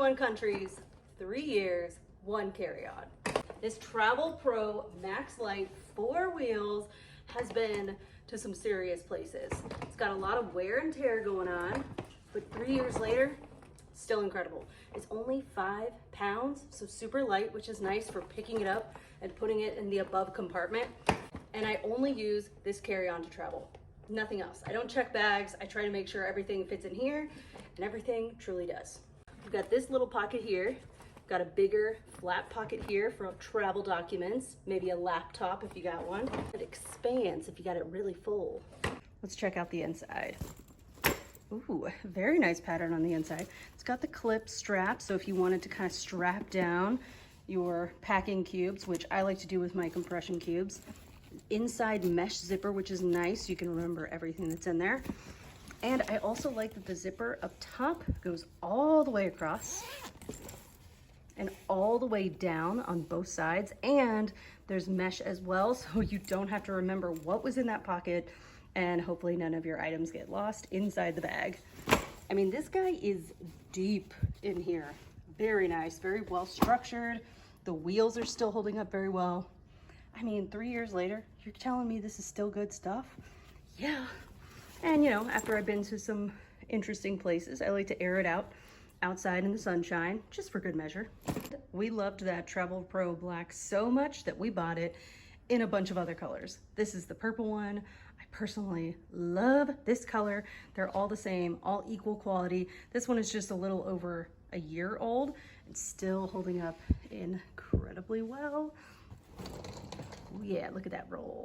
21 countries, 3 years, 1 carry-on. This Travelpro Maxlite 4 wheels has been to some serious places. It's got a lot of wear and tear going on, but 3 years later, still incredible. It's only 5 pounds, so super light, which is nice for picking it up and putting it in the above compartment. And I only use this carry-on to travel, nothing else. I don't check bags. I try to make sure everything fits in here, and everything truly does. We've got this little pocket here. Got a bigger flat pocket here for travel documents, maybe a laptop if you got one. It expands if you got it really full. Let's check out the inside. Ooh, very nice pattern on the inside. It's got the clip strap, so if you wanted to kind of strap down your packing cubes, which I like to do with my compression cubes. Inside mesh zipper, which is nice. You can remember everything that's in there. And I also like that the zipper up top goes all the way across and all the way down on both sides. And there's mesh as well, so you don't have to remember what was in that pocket, and hopefully none of your items get lost inside the bag. I mean, this guy is deep in here. Very nice, very well structured. The wheels are still holding up very well. I mean, 3 years later, you're telling me this is still good stuff? Yeah. And you know, after I've been to some interesting places, I like to air it out outside in the sunshine, just for good measure. We loved that Travelpro black so much that we bought it in a bunch of other colors. This is the purple one. I personally love this color. They're all the same, all equal quality. This one is just a little over a year old and still holding up incredibly well. Ooh, yeah, look at that roll.